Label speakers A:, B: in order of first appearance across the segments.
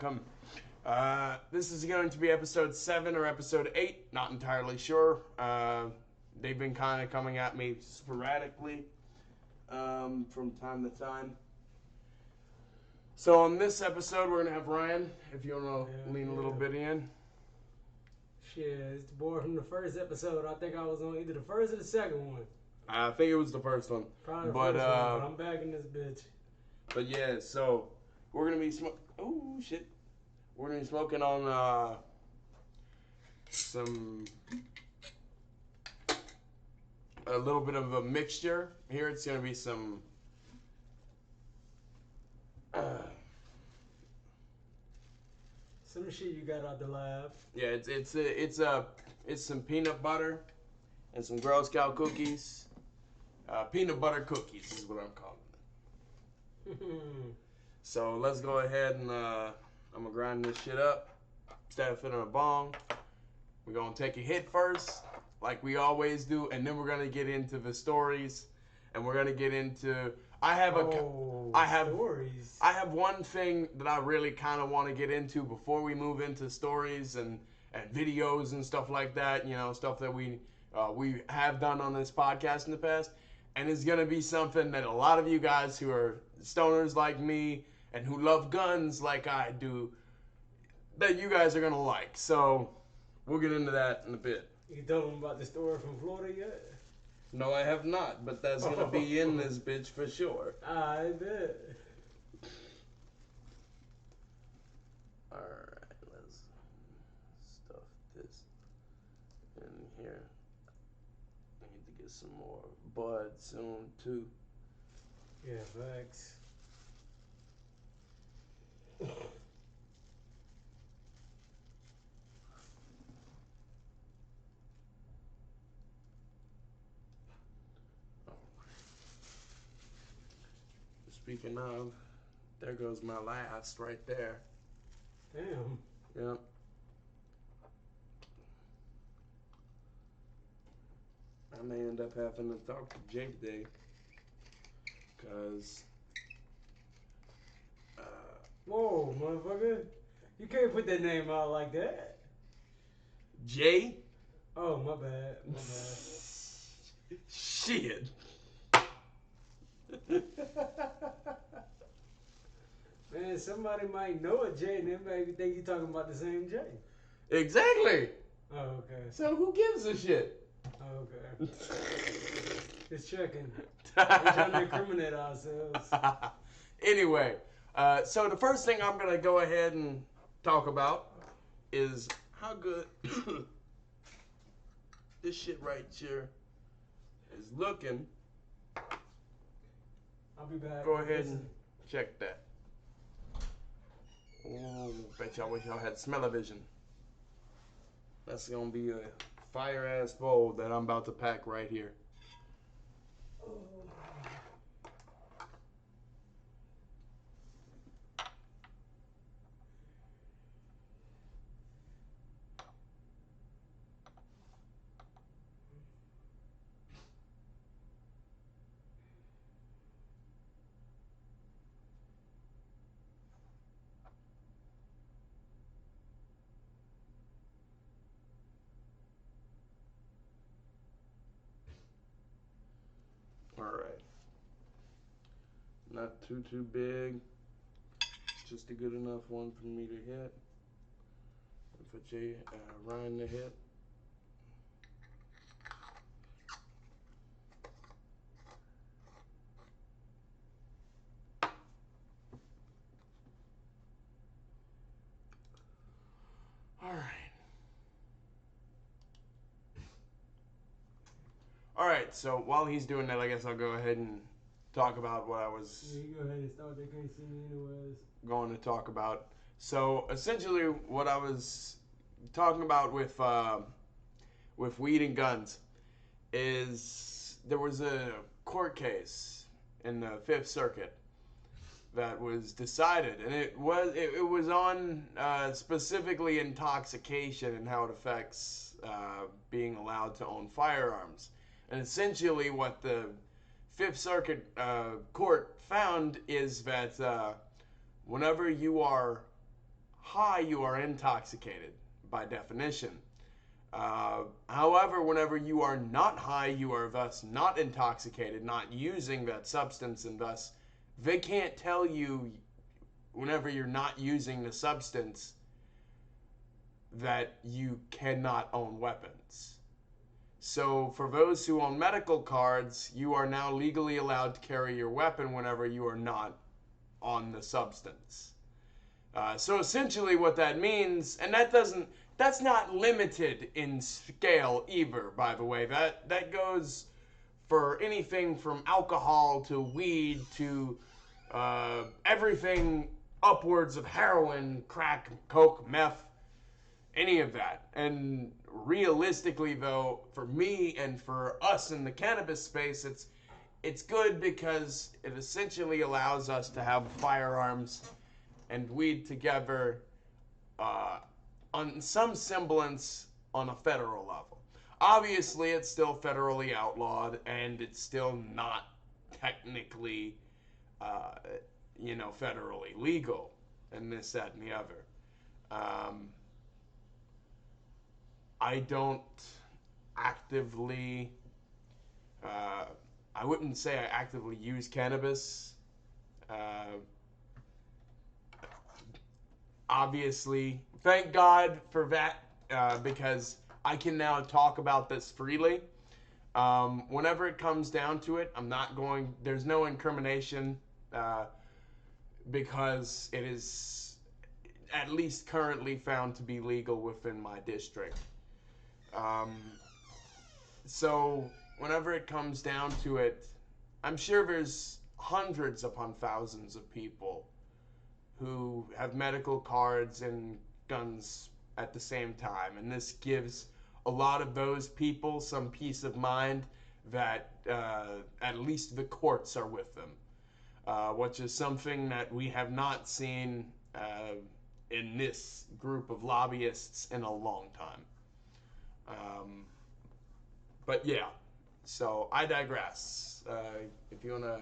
A: welcome. This is going to be episode 7 or episode 8, not entirely sure. They've been kind of coming at me sporadically from time to time. So on this episode, we're going to have Ryan, if you want to lean a little bit in.
B: Shit, it's the boy from the first episode. I think I was on either the first or the second one.
A: I think it was the first one.
B: Probably the first one, but I'm back in this bitch.
A: But yeah, so we're going to be We're going to be smoking on a little bit of a mixture. Here it's going to be some
B: some shit you got out the lab.
A: yeah, it's some peanut butter and some Girl Scout cookies. Peanut butter cookies is what I'm calling it. So let's go ahead and I'm gonna grind this shit up, stuff it in a bong. We're gonna take a hit first, like we always do, and then we're gonna get into the stories, and we're gonna get into. I have
B: stories.
A: I have one thing that I really kind of want to get into before we move into stories and videos and stuff like that. You know, stuff that we have done on this podcast in the past, and it's gonna be something that a lot of you guys who are stoners like me and who love guns like I do, that you guys are gonna like. So we'll get into that in a bit.
B: You told them about the story from Florida yet?
A: No, I have not, but that's gonna be in this bitch for sure.
B: I bet.
A: Alright, let's stuff this in here. I need to get some more bud soon too.
B: Yeah, facts.
A: Speaking of, there goes my last right there.
B: Damn.
A: Yep. I may end up having to talk to Jake today. Because
B: Whoa, motherfucker. You can't put that name out like that.
A: Jay?
B: Oh, my bad. My bad.
A: Shit.
B: Man, somebody might know a Jay and they maybe think you're talking about the same Jay.
A: Exactly.
B: Oh, okay.
A: So who gives a shit?
B: Oh, okay. Just checking. We're trying to incriminate ourselves.
A: Anyway, so the first thing I'm going to go ahead and talk about is how good this shit right here is looking.
B: I'll be back.
A: Go ahead and check that. Oh, bet y'all wish y'all had smell-o-vision. That's gonna be a fire-ass bowl that I'm about to pack right here. Alright. Not too big. Just a good enough one for me to hit. And for Ryan to hit. Alright, so while he's doing that, I guess I'll go ahead and talk about what I was
B: Yeah, you go ahead and start. They can't see me anyways.
A: going to talk about. So essentially what I was talking about with weed and guns is there was a court case in the Fifth Circuit that was decided, and it was on specifically intoxication and how it affects being allowed to own firearms. And essentially what the Fifth Circuit Court found is that whenever you are high, you are intoxicated by definition. However, whenever you are not high, you are thus not intoxicated, not using that substance, and thus they can't tell you whenever you're not using the substance that you cannot own weapons. So for those who own medical cards, you are now legally allowed to carry your weapon whenever you are not on the substance. So essentially what that means, and that's not limited in scale either, by the way. That goes for anything from alcohol to weed to everything upwards of heroin, crack, coke, meth, any of that. And realistically, though, for me and for us in the cannabis space, it's good because it essentially allows us to have firearms and weed together on some semblance on a federal level. Obviously, it's still federally outlawed, and it's still not technically, federally legal, and this, that, and the other. I don't actively, I wouldn't say I actively use cannabis. Obviously, thank God for that, because I can now talk about this freely. Whenever it comes down to it, there's no incrimination, because it is at least currently found to be legal within my district. So whenever it comes down to it, I'm sure there's hundreds upon thousands of people who have medical cards and guns at the same time. And this gives a lot of those people some peace of mind that at least the courts are with them, which is something that we have not seen in this group of lobbyists in a long time. But yeah, so I digress. If you want to...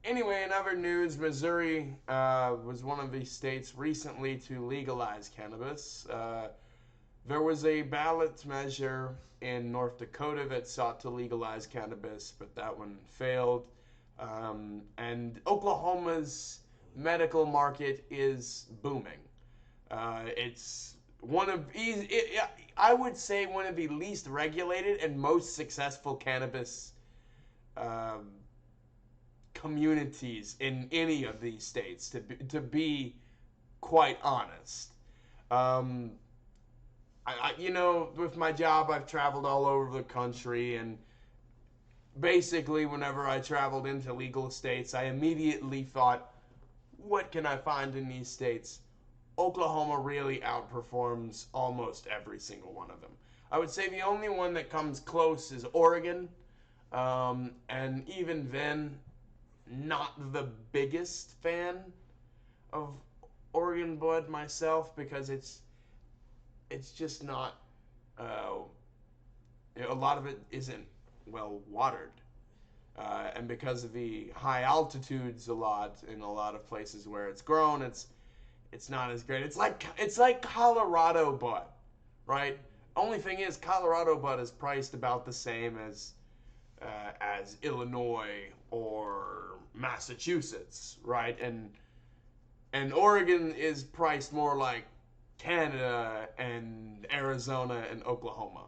A: Anyway, in other news, Missouri was one of the states recently to legalize cannabis. There was a ballot measure in North Dakota that sought to legalize cannabis, but that one failed. And Oklahoma's medical market is booming. It's I would say one of the least regulated and most successful cannabis communities in any of these states, to be quite honest. With my job, I've traveled all over the country, and basically whenever I traveled into legal states, I immediately thought, what can I find in these states? Oklahoma really outperforms almost every single one of them. I would say the only one that comes close is Oregon, and even then, not the biggest fan of Oregon bud myself, because it's just not, a lot of it isn't well watered, and because of the high altitudes a lot in a lot of places where it's grown, it's not as great. It's like Colorado bud, right? Only thing is, Colorado bud is priced about the same as Illinois or Massachusetts, right? And Oregon is priced more like Canada and Arizona and Oklahoma.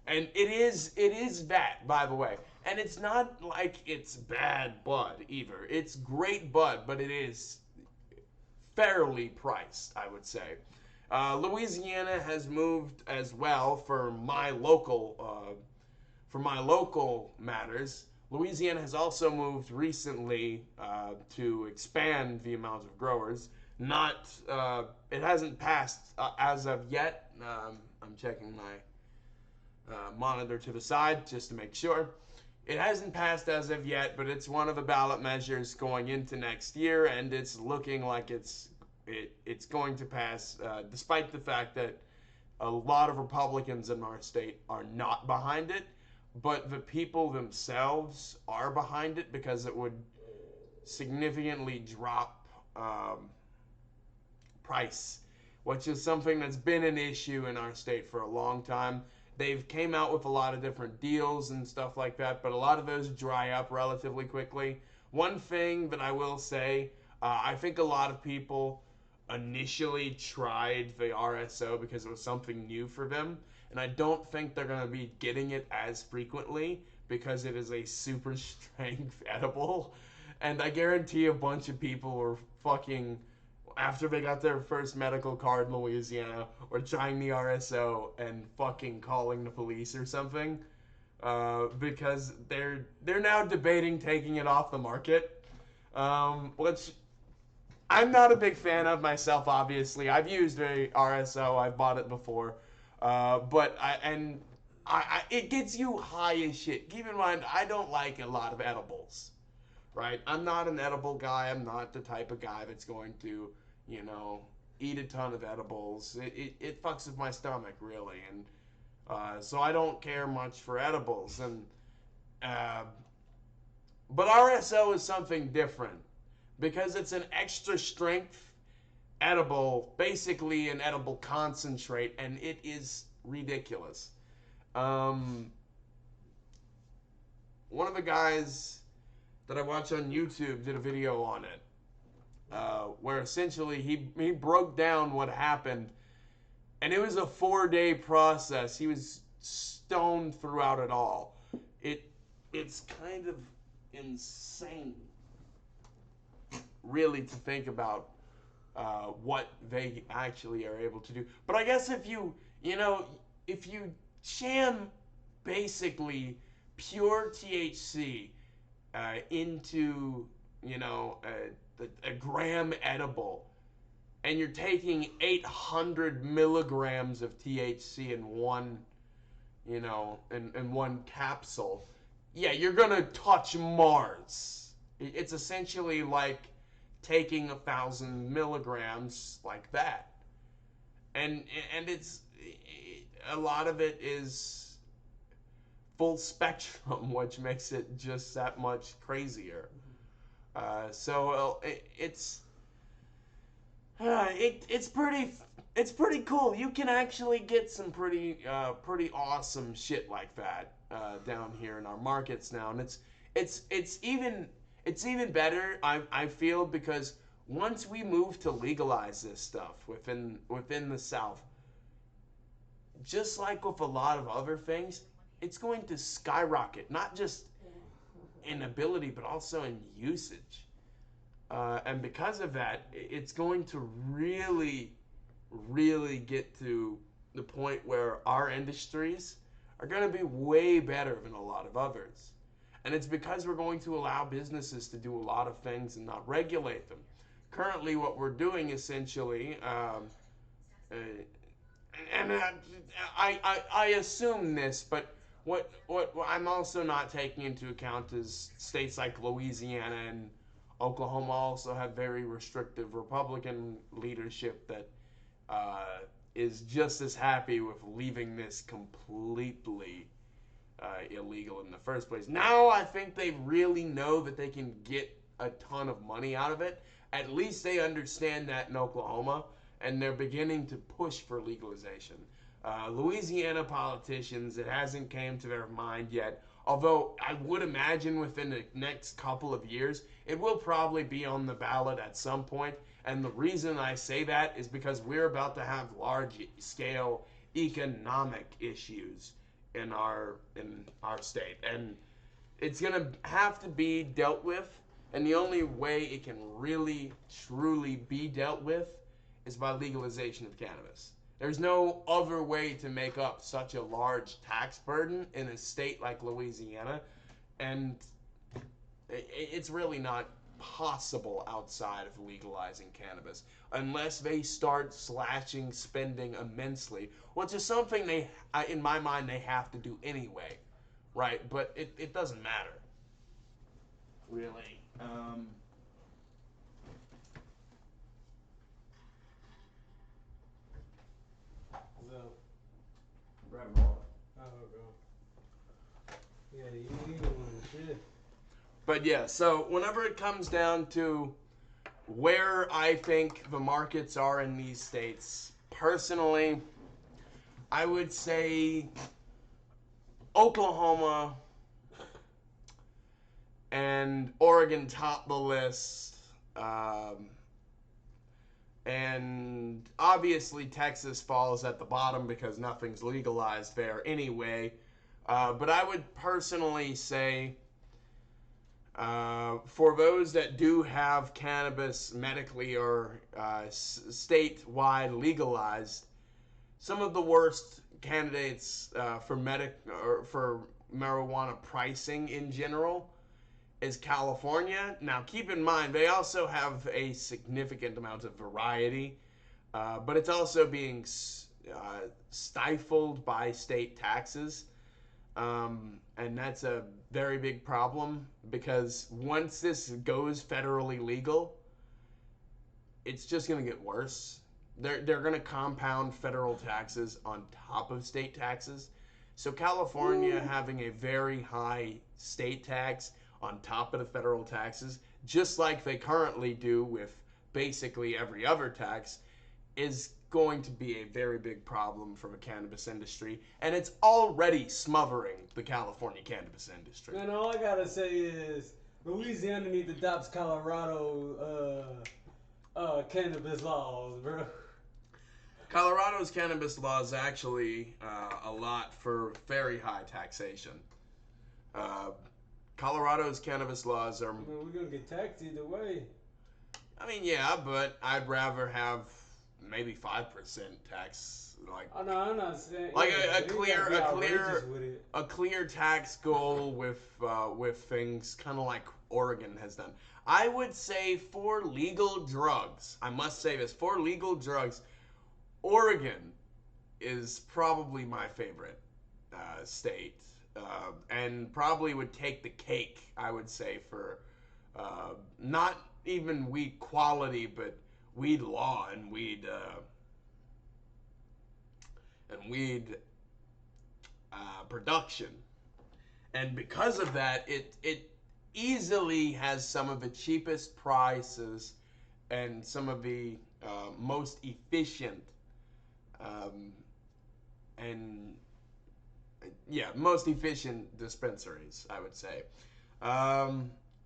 A: And it is that, by the way. And it's not like it's bad bud either. It's great bud, but it is fairly priced, I would say. Louisiana has moved as well for my local matters. Louisiana has also moved recently to expand the amount of growers. not it hasn't passed as of yet. I'm checking my monitor to the side just to make sure. It hasn't passed as of yet, but it's one of the ballot measures going into next year, and it's looking like it's going to pass, despite the fact that a lot of Republicans in our state are not behind it, but the people themselves are behind it because it would significantly drop price, which is something that's been an issue in our state for a long time. They've came out with a lot of different deals and stuff like that, but a lot of those dry up relatively quickly. One thing that I will say, I think a lot of people initially tried the RSO because it was something new for them, and I don't think they're going to be getting it as frequently because it is a super strength edible. And I guarantee a bunch of people were fucking, after they got their first medical card in Louisiana, or trying the RSO and fucking calling the police or something, because they're now debating taking it off the market, which I'm not a big fan of myself. Obviously, I've used a RSO, I've bought it before, but it gets you high as shit. Keep in mind, I don't like a lot of edibles. Right? I'm not an edible guy. I'm not the type of guy that's going to, eat a ton of edibles. It fucks with my stomach, really. And so I don't care much for edibles. But RSO is something different because it's an extra strength edible, basically an edible concentrate, and it is ridiculous. One of the guys that I watch on YouTube did a video on it, where essentially he broke down what happened, and it was a 4-day process. He was stoned throughout it all. It's kind of insane, really, to think about what they actually are able to do. But I guess if you jam basically pure THC into a gram edible, and you're taking 800 milligrams of THC in one in one capsule, yeah, you're gonna touch Mars. It's essentially like taking 1,000 milligrams like that, and it's a lot of it is full spectrum, which makes it just that much crazier. So it's pretty cool. You can actually get some pretty awesome shit like that down here in our markets now, and it's even better. I feel, because once we move to legalize this stuff within the South, just like with a lot of other things, it's going to skyrocket, not just in ability, but also in usage. And because of that, it's going to really, really get to the point where our industries are going to be way better than a lot of others. And it's because we're going to allow businesses to do a lot of things and not regulate them. Currently, what we're doing essentially, and I assume this, but what I'm also not taking into account is states like Louisiana and Oklahoma also have very restrictive Republican leadership that is just as happy with leaving this completely illegal in the first place. Now I think they really know that they can get a ton of money out of it. At least they understand that in Oklahoma, and they're beginning to push for legalization. Louisiana politicians, it hasn't came to their mind yet, although I would imagine within the next couple of years, it will probably be on the ballot at some point. And the reason I say that is because we're about to have large-scale economic issues in our state, and it's gonna have to be dealt with. And the only way it can really, truly be dealt with is by legalization of cannabis. There's no other way to make up such a large tax burden in a state like Louisiana, and it's really not possible outside of legalizing cannabis unless they start slashing spending immensely, which is something in my mind, they have to do anyway, right? But it doesn't matter, really.
B: So,
A: Grab a water.
B: oh, bro. Yeah, you need one shit.
A: But yeah, so whenever it comes down to where I think the markets are in these states, personally, I would say Oklahoma and Oregon top the list. And obviously Texas falls at the bottom because nothing's legalized there anyway. But I would personally say for those that do have cannabis medically or statewide legalized, some of the worst candidates for marijuana pricing in general is California. Now, keep in mind, they also have a significant amount of variety, but it's also being stifled by state taxes. And that's a very big problem because once this goes federally legal, it's just going to get worse. They're going to compound federal taxes on top of state taxes. So California having a very high state tax on top of the federal taxes, just like they currently do with basically every other tax, is going to be a very big problem for the cannabis industry, and it's already smothering the California cannabis industry.
B: Man, all I gotta say is Louisiana needs to adopt Colorado cannabis laws, bro.
A: Colorado's cannabis law is actually a lot for very high taxation. Colorado's cannabis laws are...
B: I mean, we're gonna get taxed either way.
A: I mean, yeah, but I'd rather have maybe 5% tax, like...
B: Oh, no, I'm not saying...
A: Like
B: yeah,
A: a clear tax goal with things kind of like Oregon has done. I would say for legal drugs, I must say this, for legal drugs, Oregon is probably my favorite state, and probably would take the cake, I would say, for not even weed quality, but weed law and weed production. And because of that, it easily has some of the cheapest prices and some of the most efficient most efficient dispensaries, I would say.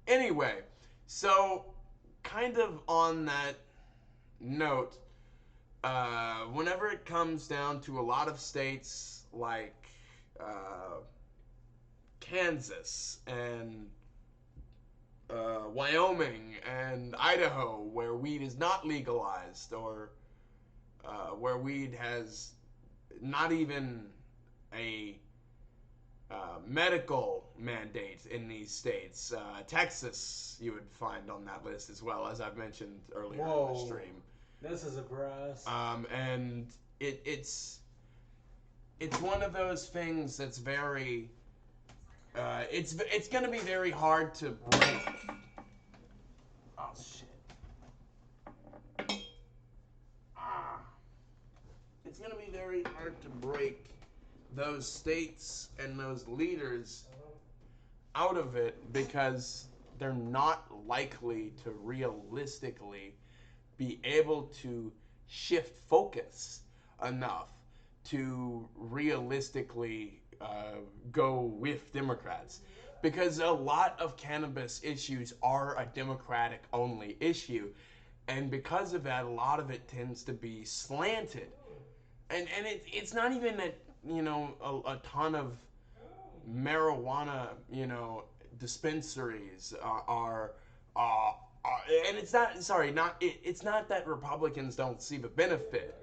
A: Anyway, so kind of on that note, whenever it comes down to a lot of states like Kansas and Wyoming and Idaho, where weed is not legalized, or where weed has not even a medical mandate in these states. Texas, you would find on that list as well, as I've mentioned earlier in the stream.
B: That's a surprise.
A: And it's one of those things that's very it's gonna be very hard to break. Oh shit. It's gonna be very hard to break those states and those leaders out of it because they're not likely to realistically be able to shift focus enough to realistically go with Democrats, because a lot of cannabis issues are a Democratic only issue, and because of that, a lot of it tends to be slanted, and it's not even that, you know, a ton of marijuana, you know, dispensaries are and it's not, it's not that Republicans don't see the benefit,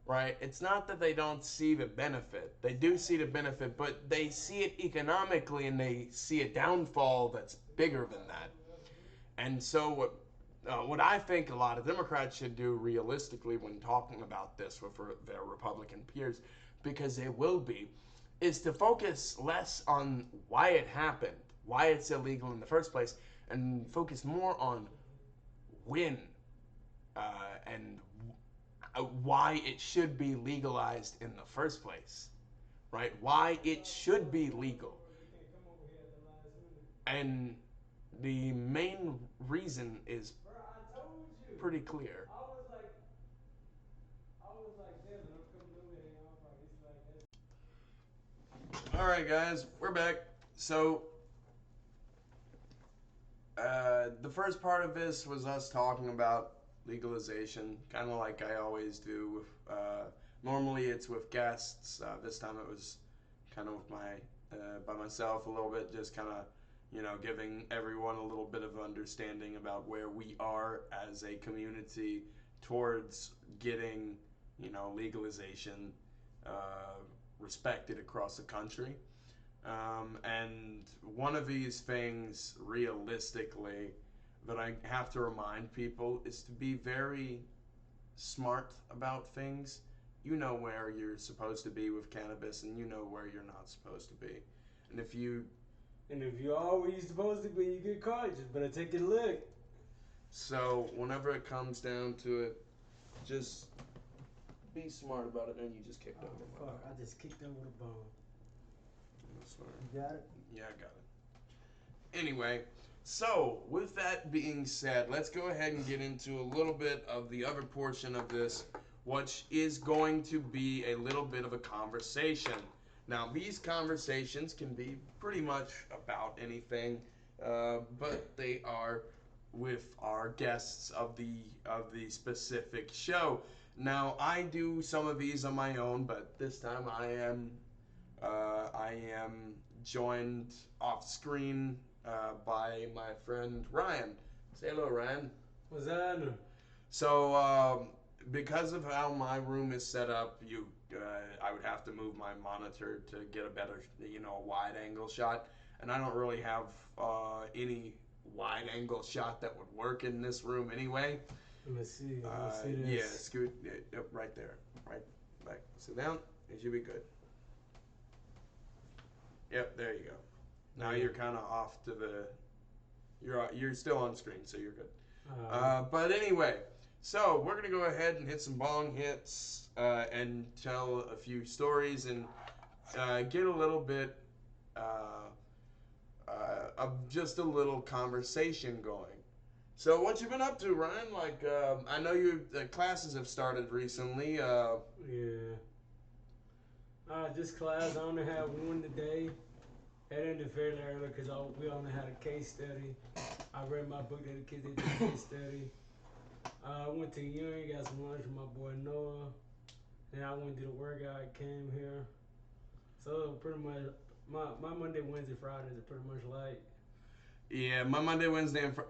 A: right? It's not that they don't see the benefit. They do see the benefit, but they see it economically, and they see a downfall that's bigger than that. And so what I think a lot of Democrats should do realistically when talking about this with their Republican peers, because they will be, is to focus less on why it happened, why it's illegal in the first place, and focus more on when and why it should be legalized in the first place, right? Why it should be legal. And the main reason is pretty clear. All right, guys, we're back. So, the first part of this was us talking about legalization, kind of like I always do. Normally, it's with guests. This time, it was kind of with by myself a little bit, just kind of, giving everyone a little bit of understanding about where we are as a community towards getting, legalization respected across the country. And one of these things, realistically, that I have to remind people is to be very smart about things. You know where you're supposed to be with cannabis, and you know where you're not supposed to be. And if you
B: are where you're supposed to be, you get caught. Just better take a look.
A: So whenever it comes down to it, just be smart about it, and you just kicked over my bone.
B: I just kicked over the bone.
A: Sorry.
B: You got it?
A: Yeah, I got it. Anyway, so with that being said, let's go ahead and get into a little bit of the other portion of this, which is going to be a little bit of a conversation. Now, these conversations can be pretty much about anything, but they are with our guests of the specific show. Now, I do some of these on my own, but this time I am joined off screen by my friend Ryan. Say hello, Ryan.
B: What's that?
A: So, because of how my room is set up, I would have to move my monitor to get a better, wide angle shot, and I don't really have any wide angle shot that would work in this room anyway.
B: Let me see. This.
A: Yeah, scoot right there, right back. Sit down. It should be good. Yep, there you go. Now you're kind of off to the. You're still on screen, so you're good. But anyway, so we're gonna go ahead and hit some bong hits and tell a few stories and get a little bit of just a little conversation going. So what you been up to, Ryan? Like, I know the classes have started recently.
B: Yeah. Just class. I only had one today. It ended fairly early because we only had a case study. I read my book that the kids did a case study. I went to Ewing, got some lunch with my boy Noah. Then I went to the workout, came here. So pretty much, my Monday, Wednesday, Fridays are pretty much light.
A: Yeah, my Monday, Wednesday, and Friday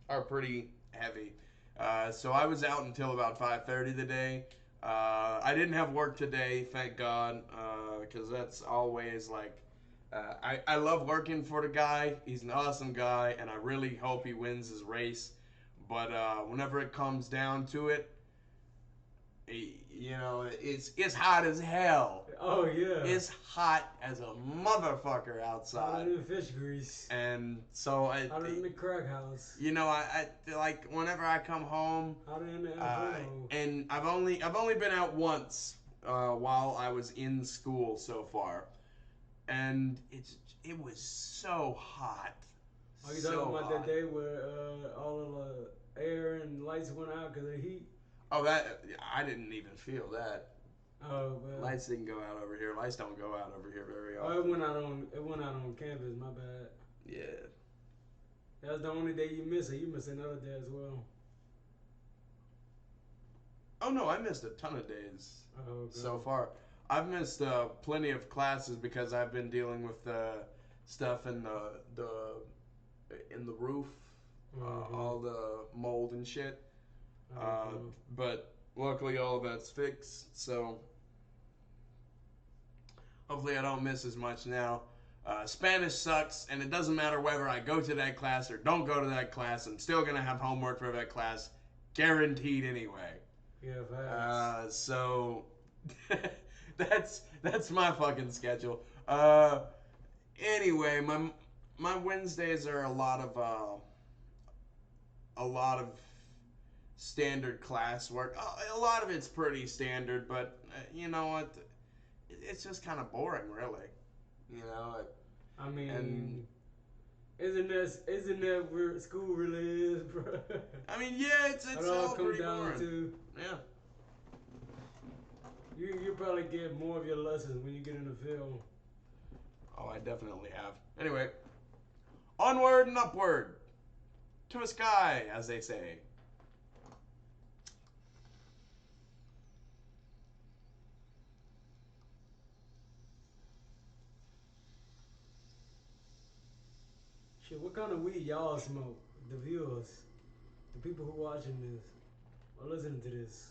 A: are pretty heavy. So I was out until about 5:30 today. I didn't have work today, thank God, because that's always like, I love working for the guy. He's an awesome guy, and I really hope he wins his race. But whenever it comes down to it, it's hot as hell.
B: Oh yeah.
A: It's hot as a motherfucker outside.
B: Hotter than fish grease.
A: And so
B: hotter than the crack house.
A: I like whenever I come home.
B: Hotter than the
A: and I've only been out once while I was in school so far, and it was so hot.
B: Are you talking about that day where all of the air and lights went out because of the heat?
A: Oh, that I didn't even feel that.
B: Oh, well.
A: Lights didn't go out over here. Lights don't go out over here very often.
B: Oh, it went out on campus. My bad.
A: Yeah.
B: That was the only day you missed it. You missed another day as well.
A: Oh no, I missed a ton of days so far. I've missed plenty of classes because I've been dealing with stuff in the roof, all the mold and shit. But luckily all of that's fixed, so hopefully I don't miss as much now. Spanish sucks, and it doesn't matter whether I go to that class or don't go to that class. I'm still gonna have homework for that class, guaranteed anyway.
B: Yeah, facts.
A: So that's my fucking schedule. Anyway, my Wednesdays are a lot of standard classwork. A lot of it's pretty standard, but you know what? It's just kind of boring, really. You know.
B: I mean,
A: And
B: isn't that where school really is, bro?
A: I mean, yeah, it's
B: It all
A: all
B: comes
A: pretty
B: down
A: boring.
B: to
A: Yeah.
B: you probably get more of your lessons when you get in the field.
A: Oh, I definitely have. Anyway, onward and upward to the sky, as they say.
B: Shit, what kind of weed y'all smoke? The viewers, the people who watching this or listening to this.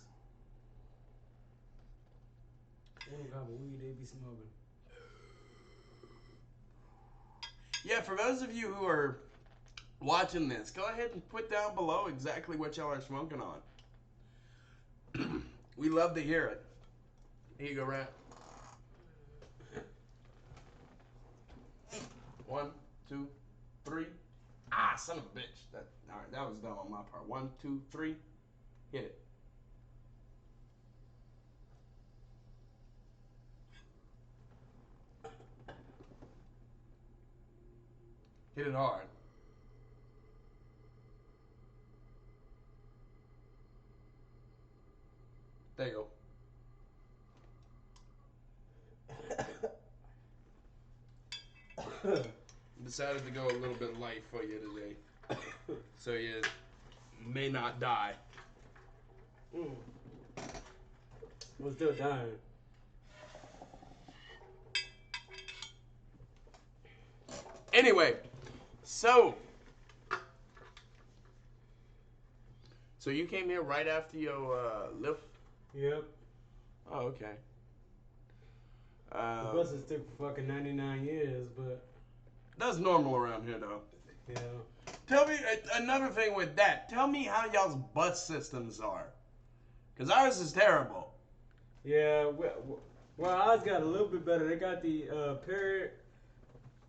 B: What kind of weed they be smoking?
A: Yeah, for those of you who are watching this, go ahead and put down below exactly what y'all are smoking on. We love to hear it. Here you go, Rat. 1, 2, 3. Ah, son of a bitch. All right, that was dumb on my part. 1, 2, 3. Hit it. Hit it hard. There you go. Decided to go a little bit light for you today, so you may not die.
B: We're still dying.
A: Anyway, so you came here right after your lift?
B: Yep.
A: Oh, okay.
B: The buses took fucking 99 years, but
A: That's normal around here, though.
B: yeah.
A: Tell me another thing with that. Tell me how y'all's bus systems are, cause ours is terrible.
B: Yeah, well, ours got a little bit better. They got the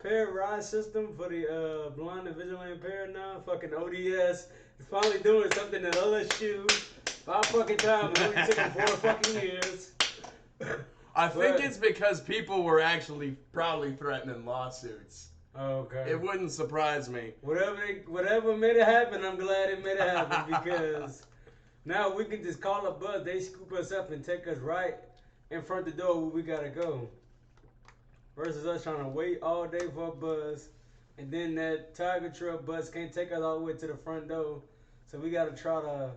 B: pair ride system for the blind and visually impaired now. Fucking ODS is finally doing something that LSU. About fucking time. It only took them 4 fucking years.
A: I think
B: But-
A: it's because people were actually probably threatening lawsuits.
B: Okay.
A: It wouldn't surprise me.
B: Whatever made it happen, I'm glad it made it happen because now we can just call a bus. They scoop us up and take us right in front of the door where we gotta go. Versus us trying to wait all day for a bus, and then that Tiger Trail bus can't take us all the way to the front door, so we gotta try to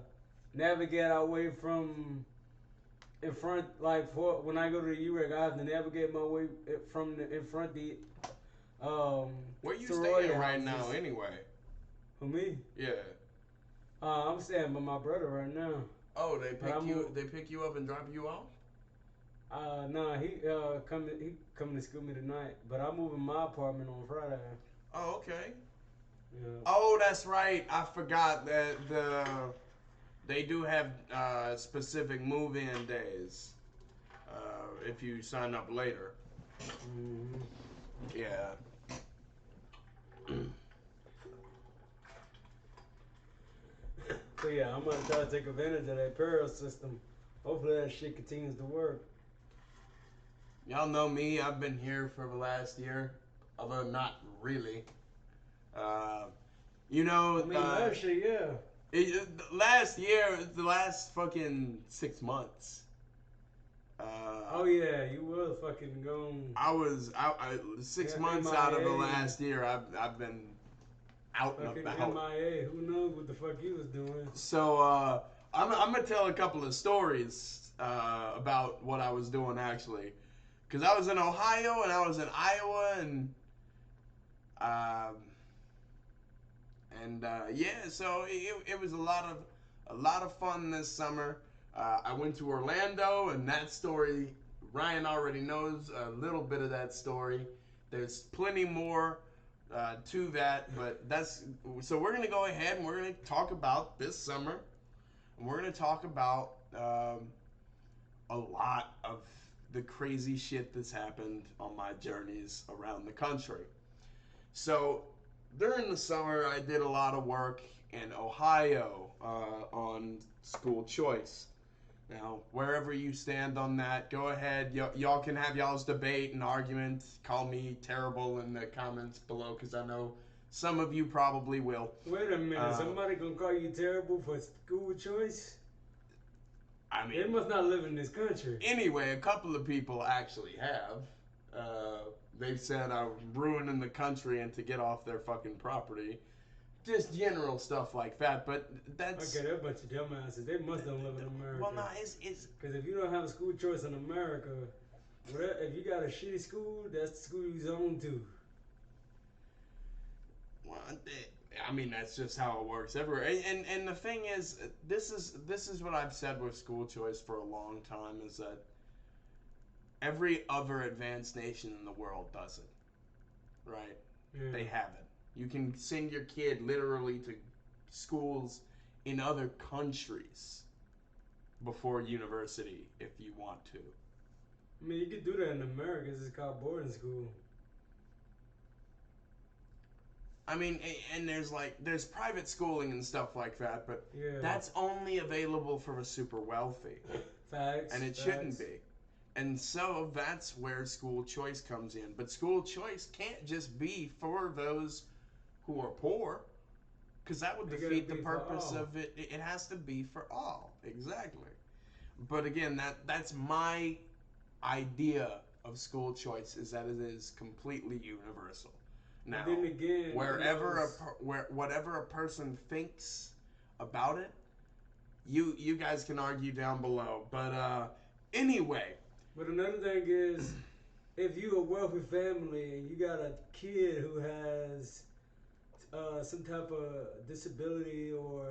B: navigate our way from in front. Like for when I go to the UREC, I have to navigate my way from in front the
A: Where you
B: sorority
A: staying right
B: houses.
A: now, anyway?
B: For me,
A: Yeah.
B: I'm staying with my brother right now.
A: Oh, they
B: But I'm-
A: pick you up and drop you off?
B: Nah, he coming to school me tonight, but I'm moving my apartment on Friday.
A: Oh, okay.
B: Yeah.
A: Oh, that's right. I forgot that they do have specific move-in days if you sign up later.
B: Mhm.
A: Yeah.
B: So yeah, I'm gonna try to take advantage of that parallel system. Hopefully that shit continues to work.
A: Y'all know me. I've been here for the last year, although not really. You know,
B: I mean, last year, yeah.
A: last year, the last fucking 6 months.
B: Oh yeah, you was fucking gone.
A: I was I 6
B: Yeah,
A: months out of the
B: MIA.
A: last year. I've been out and
B: Fucking
A: about.
B: MIA. Who knows what the fuck he was doing?
A: So I'm gonna tell a couple of stories about what I was doing actually, because I was in Ohio and I was in Iowa and yeah, so it was a lot of fun this summer. I went to Orlando, and that story Ryan already knows a little bit of that story. There's plenty more to that, but that's so we're gonna go ahead and we're gonna talk about this summer, and we're gonna talk about a lot of the crazy shit that's happened on my journeys around the country. So during the summer, I did a lot of work in Ohio on school choice. Now, wherever you stand on that, go ahead. Y'all can have y'all's debate and argument. Call me terrible in the comments below, because I know some of you probably will.
B: Wait a minute, somebody gonna call you terrible for school choice?
A: I mean,
B: They must not live in this country.
A: Anyway, a couple of people actually have. They've said I'm ruining the country and to get off their fucking property. Just general stuff like that, but that's...
B: Okay, they're a bunch of dumbasses. They must don't live in America.
A: Well, no, it's...
B: Because if you don't have a school choice in America, if you got a shitty school, that's the school you zone to.
A: Well, I mean, that's just how it works everywhere. And the thing is, this is what I've said with school choice for a long time, is that every other advanced nation in the world does it, right?
B: Yeah.
A: They have it. You can send your kid literally to schools in other countries before university if you want to.
B: I mean, you could do that in America. It's called boarding school.
A: I mean, and there's private schooling and stuff like that, but
B: yeah,
A: that's only available for the super wealthy.
B: Facts.
A: And it shouldn't be. And so that's where school choice comes in. But school choice can't just be for those who are poor, because that would defeat the purpose of it. It has to be for all. Exactly. But again, that's my idea of school choice, is that it is completely universal. Now,
B: then again,
A: whatever a person thinks about it, you guys can argue down below. But anyway.
B: But another thing is, if you a wealthy family and you got a kid who has some type of disability or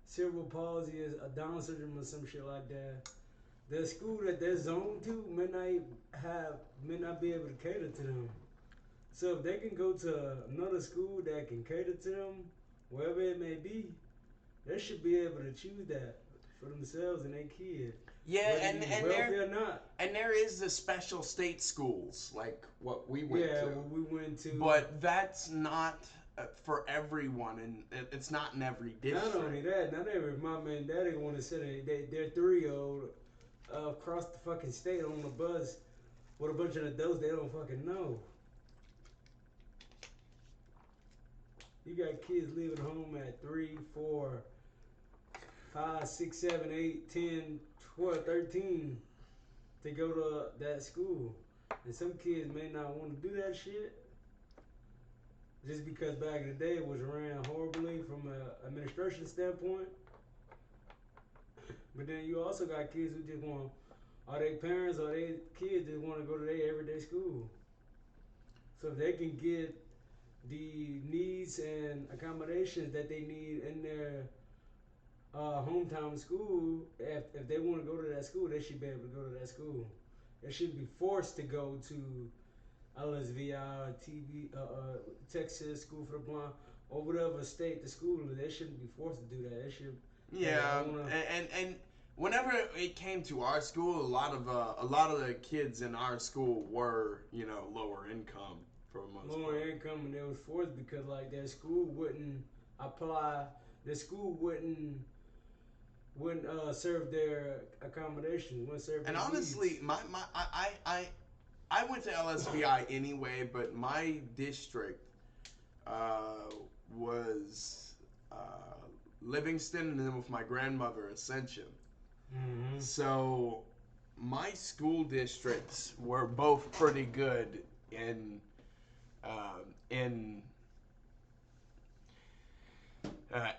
B: cerebral palsy, a Down syndrome or some shit like that, the school that they're zoned to may not be able to cater to them. So if they can go to another school that can cater to them, wherever it may be, they should be able to choose that for themselves and their kid.
A: Yeah, and
B: there or not.
A: And there is the special state schools like what we went to.
B: Yeah, what we went to.
A: But that's not for everyone, and it's not in every district.
B: Not only that, not every mom and daddy want to send their 3-year-old across the fucking state on a bus with a bunch of adults they don't fucking know. You got kids leaving home at 3, 4, 5, 6, 7, 8, 10, 12, 13 to go to that school. And some kids may not want to do that shit just because back in the day it was ran horribly from an administration standpoint. But then you also got kids who just want, or their parents or their kids just want to go to their everyday school. So if they can get the needs and accommodations that they need in their hometown school, if they want to go to that school, they should be able to go to that school. They shouldn't be forced to go to LSVI, Texas School for the Blind, or whatever state the school is. They shouldn't be forced to do that. They should.
A: Yeah, and whenever it came to our school, a lot of the kids in our school were, lower income for the most part.
B: Lower income, and they was forced because like their school wouldn't apply. Their school wouldn't serve their accommodations. Wouldn't serve.
A: And
B: their
A: honestly,
B: needs.
A: I went to LSVI anyway, but my district was Livingston, and then with my grandmother, Ascension.
B: Mm-hmm.
A: So my school districts were both pretty good in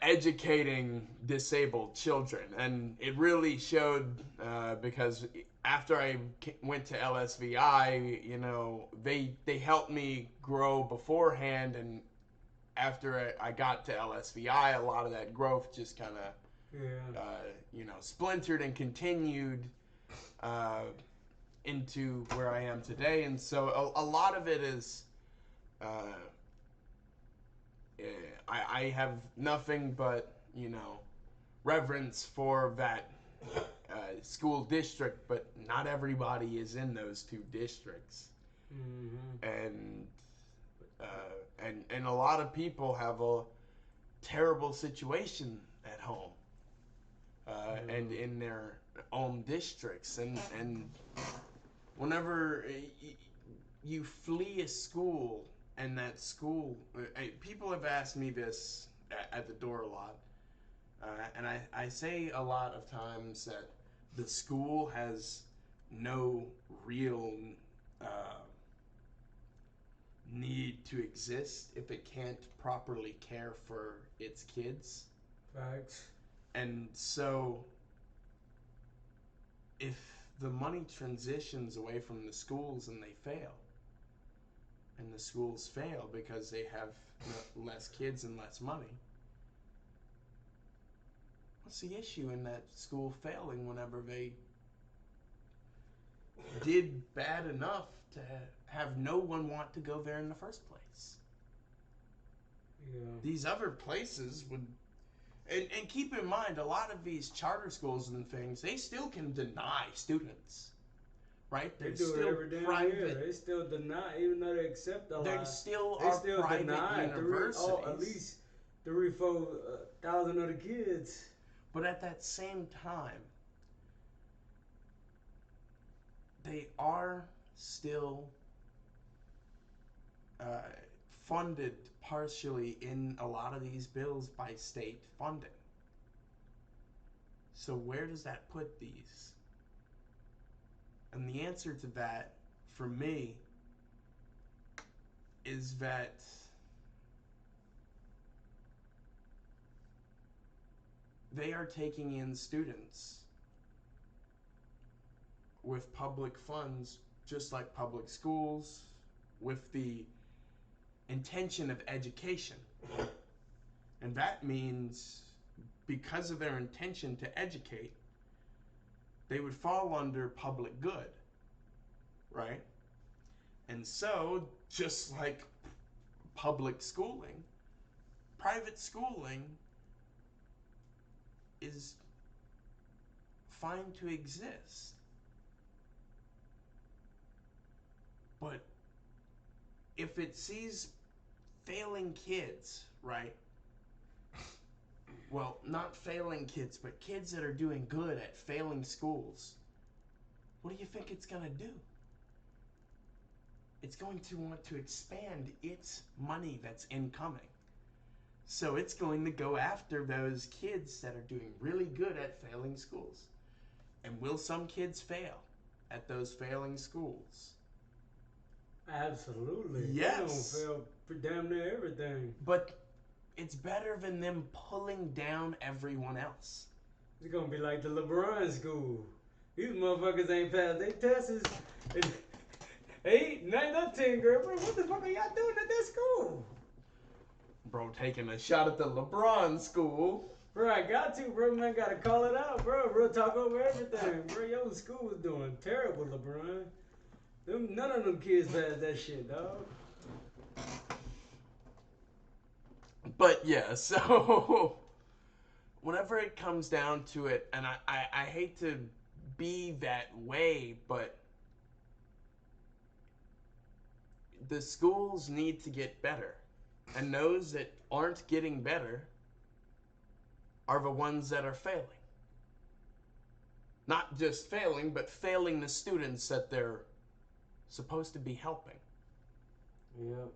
A: educating disabled children, and it really showed because after I went to LSVI, they helped me grow beforehand, and after I got to LSVI, a lot of that growth just kind of splintered and continued into where I am today. And so a lot of it is, uh, I have nothing but, reverence for that school district, but not everybody is in those two districts.
B: Mm-hmm.
A: And a lot of people have a terrible situation at home, and in their own districts, and whenever you flee a school, and that school, people have asked me this at the door a lot, and I say a lot of times that the school has no real need to exist if it can't properly care for its kids.
B: Facts.
A: And so if the money transitions away from the schools and they fail, and the schools fail because they have less kids and less money, what's the issue in that school failing whenever they did bad enough to have no one want to go there in the first place?
B: Yeah.
A: These other places would, and keep in mind, a lot of these charter schools and things, they still can deny students, right?
B: They
A: They're
B: do
A: still
B: it every damn
A: private.
B: year. They still deny, even though they accept a
A: They
B: lot.
A: still
B: They
A: are
B: still
A: private
B: deny
A: universities.
B: at least 3,000-4,000 of the kids.
A: But at that same time, they are still funded partially in a lot of these bills by state funding. So where does that put these? And the answer to that, for me, is that they are taking in students with public funds, just like public schools, with the intention of education. And that means, because of their intention to educate, they would fall under public good, right? And so, just like public schooling, private schooling is fine to exist. But if it sees failing kids, right? Well, not failing kids, but kids that are doing good at failing schools, what do you think it's going to do? It's going to want to expand its money that's incoming. So it's going to go after those kids that are doing really good at failing schools. And will some kids fail at those failing schools?
B: Absolutely.
A: Yes.
B: They don't fail for damn near everything.
A: But it's better than them pulling down everyone else.
B: It's gonna be like the LeBron school. These motherfuckers ain't passed their tests. 8, 9 up 10, girl. Bro, what the fuck are y'all doing at that school?
A: Bro, taking a shot at the LeBron school.
B: Bro, I got to, bro. Man, gotta call it out, bro. Real talk over everything, bro. Your school was doing terrible, LeBron. None of them kids passed that shit, dog.
A: But yeah, so whenever it comes down to it, and I hate to be that way, but the schools need to get better. And those that aren't getting better are the ones that are failing. Not just failing, but failing the students that they're supposed to be helping.
B: Yep.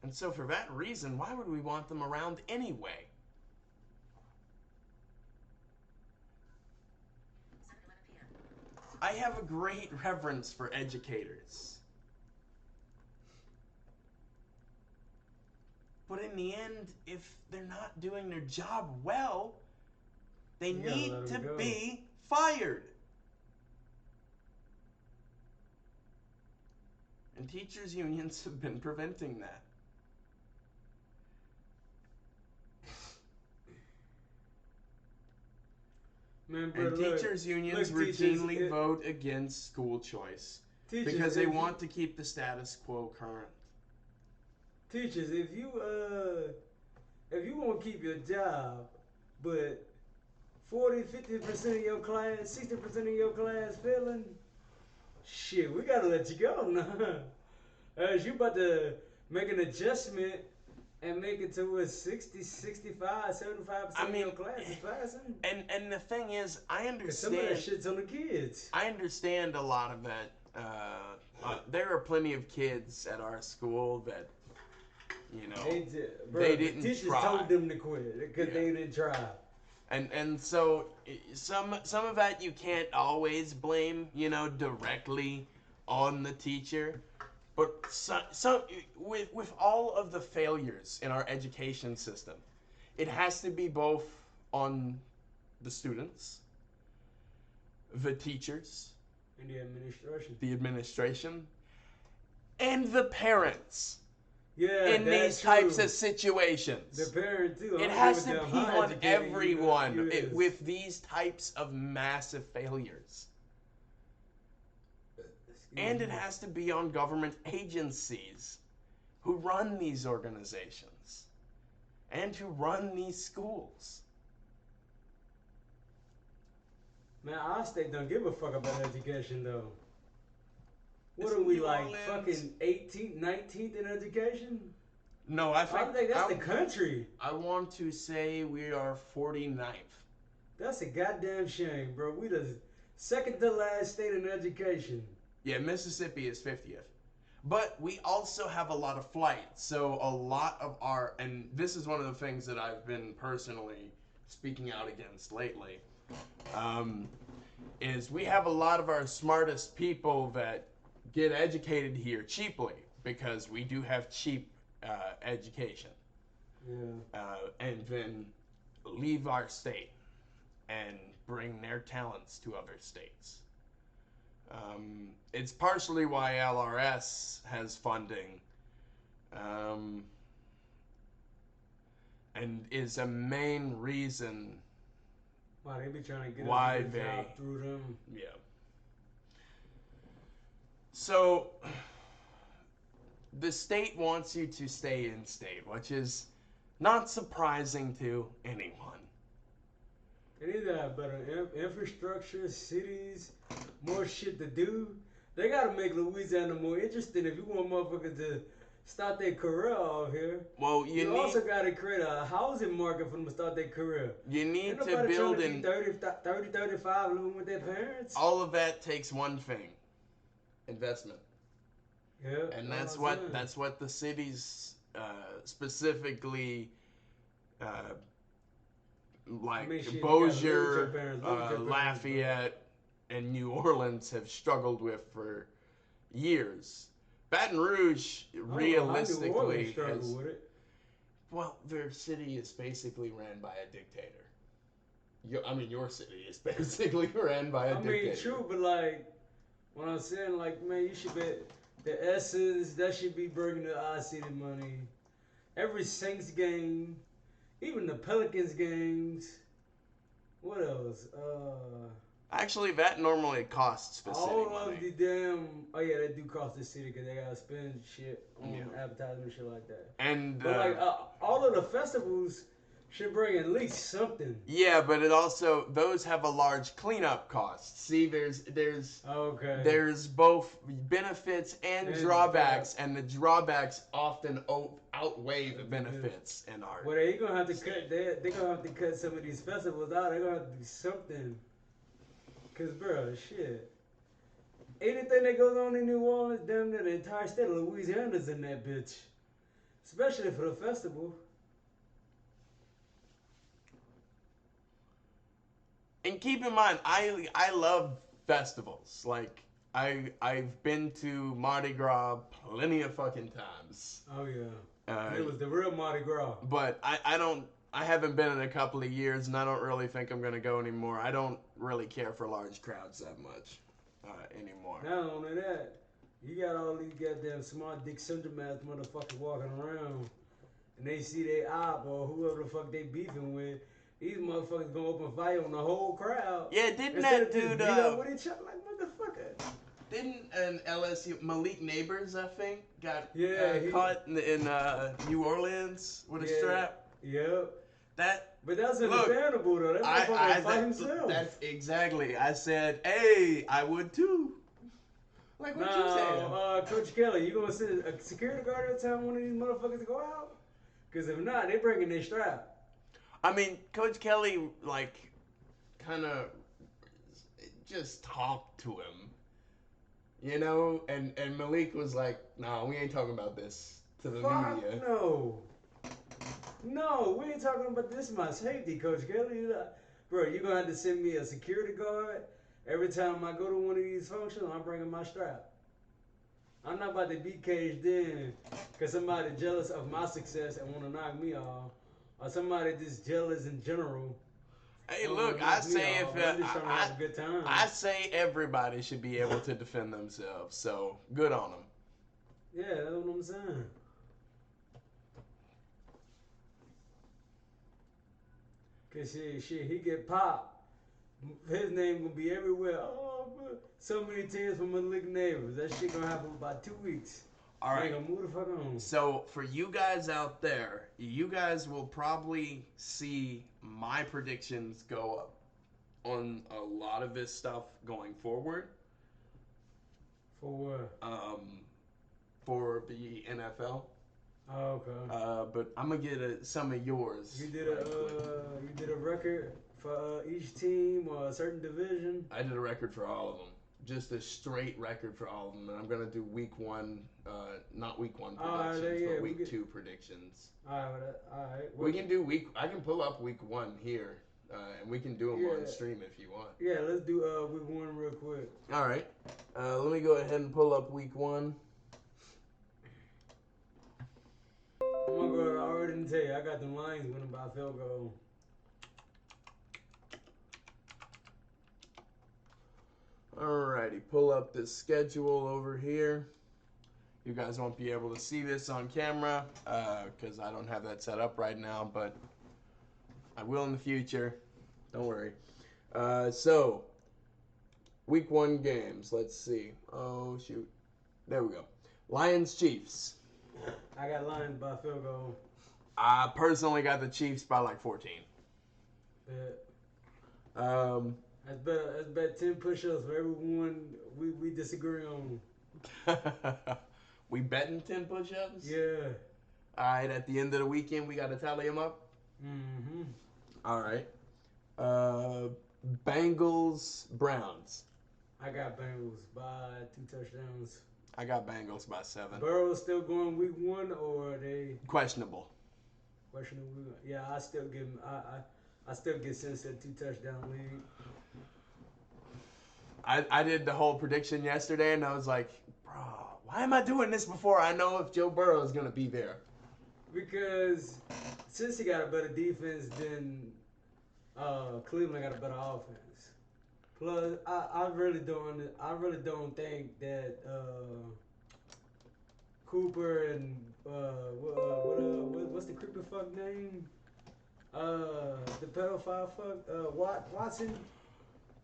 A: And so for that reason, why would we want them around anyway? I have a great reverence for educators. But in the end, if they're not doing their job well, they need to be fired. And teachers' unions have been preventing that.
B: Man, bro,
A: And
B: look,
A: teachers' unions
B: look, teachers,
A: routinely vote against school choice
B: teachers,
A: because they want to keep the status quo current.
B: teachers, if you want to keep your job, but 40, 50% of your class, 60% of your class failing, shit, we gotta let you go now. As you about to make an adjustment and make it to a 60, 65, 75%
A: I
B: of
A: mean,
B: your class is passing.
A: and the thing is, I
B: Cause some of that
A: understand.
B: shit's on the kids.
A: I understand a lot of that. There are plenty of kids at our school that, you know, they didn't
B: teachers
A: try.
B: told them to quit because
A: Yeah.
B: they didn't try.
A: And so some of that you can't always blame, you know, directly on the teacher. But some with all of the failures in our education system, it has to be both on the students, the teachers,
B: And
A: the administration, and the parents
B: Yeah,
A: in these
B: that's
A: types
B: true.
A: of situations.
B: The parent too. I
A: It
B: don't
A: has
B: give a
A: to
B: damn
A: be
B: how
A: on
B: educated
A: everyone
B: you is.
A: with these types of massive failures. And it has to be on government agencies who run these organizations and who run these schools.
B: Man, our state don't give a fuck about education though. What
A: Isn't
B: are we
A: New
B: like,
A: Orleans-
B: fucking 18th, 19th in education?
A: No, I
B: I
A: think
B: think that's the country.
A: I want to say we are 49th.
B: That's a goddamn shame, bro. We the second to last state in education.
A: Yeah, Mississippi is 50th. But we also have a lot of flights. So a lot of our, and this is one of the things that I've been personally speaking out against lately, is we have a lot of our smartest people that get educated here cheaply because we do have cheap education.
B: Yeah.
A: And then leave our state and bring their talents to other states. It's partially why LRS has funding, and is a main reason
B: Why they be trying to get
A: why
B: us to get a
A: they,
B: job through them.
A: yeah. So the state wants you to stay in state, which is not surprising to anyone.
B: They need to have better infrastructure, cities, more shit to do. They gotta make Louisiana more interesting if you want motherfuckers to start their career off here.
A: Well,
B: You also gotta create a housing market for them to start their career.
A: you need
B: Ain't
A: to
B: nobody
A: build
B: trying to
A: in.
B: be 30, 35 living with their parents.
A: All of that takes one thing: investment.
B: Yeah,
A: And
B: that's what I'm saying.
A: that's what the cities, specifically, like
B: I mean, shit, you gotta live with your
A: Bossier,
B: parents, live with your parents,
A: Lafayette, and New Orleans have struggled with for years. Baton Rouge,
B: I don't know how New
A: realistically,
B: Orleans struggled
A: has,
B: with it.
A: well, their city is basically ran by a dictator. Your city is basically ran by a
B: I
A: dictator.
B: mean, true, but like, what I'm saying, like, man, you should be the Essence that should be bringing the our city money. Every Saints game, even the Pelicans games. What else?
A: Actually, that normally costs the city
B: All
A: money.
B: of the damn. Oh yeah, they do cost the city because they gotta spend shit on
A: Yeah.
B: advertising and shit like that.
A: And
B: But like, all of the festivals should bring at least something.
A: yeah, but it also those have a large cleanup cost. See, there's
B: Okay.
A: there's both benefits and
B: And
A: drawbacks, and the drawbacks often outweigh the benefits in art.
B: Well, they gonna have to cut. They gonna have to cut some of these festivals out. They gonna have to do something. Cause, bro, shit. Anything that goes on in New Orleans, damn near the entire state of Louisiana's in that bitch. Especially for the festival.
A: And keep in mind, I love festivals. Like I've been to Mardi Gras plenty of fucking times.
B: Oh yeah. It was the real Mardi Gras.
A: But I haven't been in a couple of years, and I don't really think I'm gonna go anymore. I don't really care for large crowds that much anymore.
B: Not only that, you got all these goddamn smart dick syndrome ass motherfuckers walking around, and they see their op or whoever the fuck they beefing with. These motherfuckers gonna open fire on the whole crowd.
A: Yeah, didn't
B: Instead
A: that
B: of just
A: dude?
B: beat up with each other like motherfucker.
A: Didn't an LSU Malik Neighbors, I think, got
B: Yeah, he-
A: caught in New Orleans with a
B: Yeah.
A: strap?
B: Yep.
A: That
B: But that's
A: Look,
B: understandable though. That motherfucker fight
A: that,
B: himself.
A: that's exactly. I said, hey, I would too. Like what you saying?
B: Coach Kelly, you gonna send a security guard every time one of these motherfuckers to go out? Because if not, they bringing their strap.
A: I mean, Coach Kelly, like, kind of just talked to him, you know, and Malik was like, "Nah, we ain't talking about this to the
B: Fuck
A: media."
B: no. No, we ain't talking about this. Is my safety, Coach Kelly. Bro, you gonna have to send me a security guard every time I go to one of these functions. I'm bringing my strap. I'm not about to be caged in because somebody jealous of my success and want to knock me off, or somebody just jealous in general.
A: Hey,
B: and
A: look,
B: wanna
A: I
B: knock me
A: say
B: off.
A: if
B: I'm just trying to have a good time.
A: I say everybody should be able to defend themselves. So good on them.
B: Yeah, that's what I'm saying. Cause shit, he get popped. His name gonna be everywhere. Oh, bro. So many tears from Malik Neighbors. That shit gonna happen in about 2 weeks.
A: All right.
B: Ain't gonna move the fuck on.
A: So for you guys out there, you guys will probably see my predictions go up on a lot of this stuff going forward.
B: For what?
A: For the NFL.
B: Oh, okay.
A: But I'm gonna get some of yours.
B: You did
A: right quick.
B: you did a record for each team or a certain division.
A: I did a record for all of them. Just a straight record for all of them, and I'm gonna do week one, not week one predictions, but week two predictions.
B: All right.
A: We can do I can pull up week one here, and we can do them on stream if you want.
B: Yeah, let's do week one real quick.
A: All right. Let me go ahead and pull up week one.
B: I'm gonna go. I already didn't tell you. I got the Lions winning by field goal.
A: Alrighty, pull up the schedule over here. You guys won't be able to see this on camera because I don't have that set up right now, but I will in the future. Don't worry. So, week one games. Let's see. Oh, shoot. There we go. Lions, Chiefs.
B: I got Lions by field goal.
A: I personally got the Chiefs by like 14.
B: Bet. That's bet 10 push-ups for everyone we disagree on.
A: We betting 10 push-ups?
B: Yeah.
A: All right, at the end of the weekend, we got to tally them up?
B: Mm-hmm.
A: All right. Bengals, Browns.
B: I got Bengals by 2 touchdowns.
A: I got Bengals by 7.
B: Burrow's still going week one, or are they
A: Questionable.
B: questioning week one? Yeah, I still give him. I still get Sense a 2 touchdown lead.
A: I did the whole prediction yesterday, and I was like, bro, why am I doing this before I know if Joe Burrow is going to be there?
B: Because since he got a better defense than Cleveland got a better offense. Plus, I really don't think that Cooper and what's the creepy fuck name? The pedophile fuck Watson.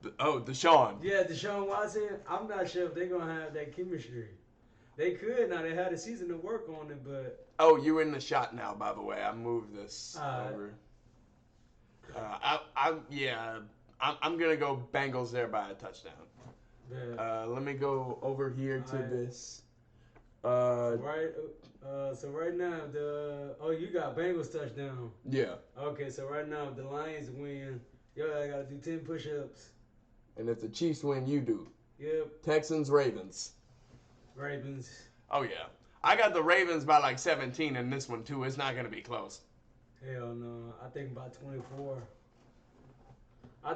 A: Deshaun.
B: Yeah, Deshaun Watson. I'm not sure if they're gonna have that chemistry. They could now. They had a season to work on it, but
A: Oh, you're in the shot now, by the way. I moved this
B: Alright.
A: over. I'm gonna go Bengals there by a touchdown.
B: yeah.
A: Let me go over here to
B: Alright.
A: this.
B: Right. So right now you got Bengals touchdown.
A: Yeah,
B: Okay, so right now if the Lions win, I gotta do 10 push-ups.
A: and if the Chiefs win, you do.
B: Yep.
A: Texans, Ravens.
B: Ravens.
A: Oh yeah, I got the Ravens by like 17 in this one too. It's not gonna be close.
B: Hell no. I think about 24. I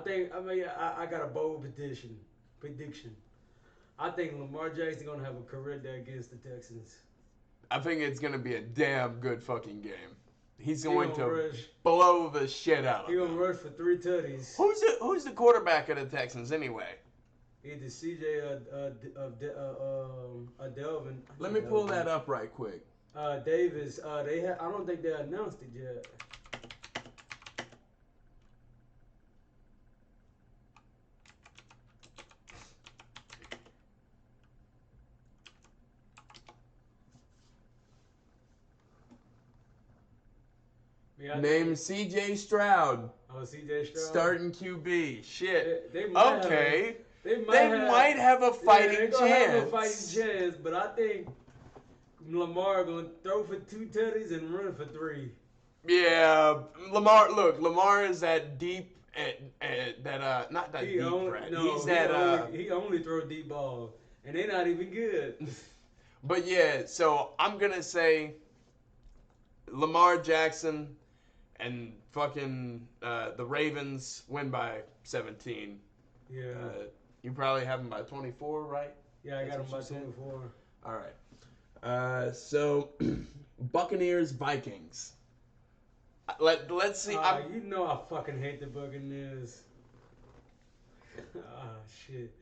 B: got a bold prediction. I think Lamar Jackson gonna have a career day against the Texans.
A: I think it's gonna be a damn good fucking game. He's
B: He
A: going
B: gonna
A: to
B: rush.
A: blow the shit out
B: He
A: of
B: gonna
A: them.
B: rush for 3 tutties.
A: Who's the quarterback of the Texans anyway?
B: Either CJ or Delvin.
A: Let me pull that up right quick.
B: Davis. I don't think they announced it yet. Yeah, I
A: Name C.J. Stroud.
B: Oh, C.J. Stroud.
A: Starting QB. Shit.
B: They might
A: Okay.
B: Have, they
A: might have a fighting
B: they're gonna
A: chance.
B: have a fighting chance, but I think Lamar gonna throw for 2 tutties and run for 3.
A: Yeah, Lamar. Look, Lamar is that deep, not that deep threat. He's that.
B: He only throw deep balls, and they're not even good.
A: But yeah, so I'm gonna say Lamar Jackson and fucking the Ravens win by 17.
B: Yeah.
A: You probably have them by 24, right?
B: Yeah, I got them by 24.
A: All right. So Buccaneers Vikings. Let's see.
B: You know I fucking hate the Buccaneers. Shit.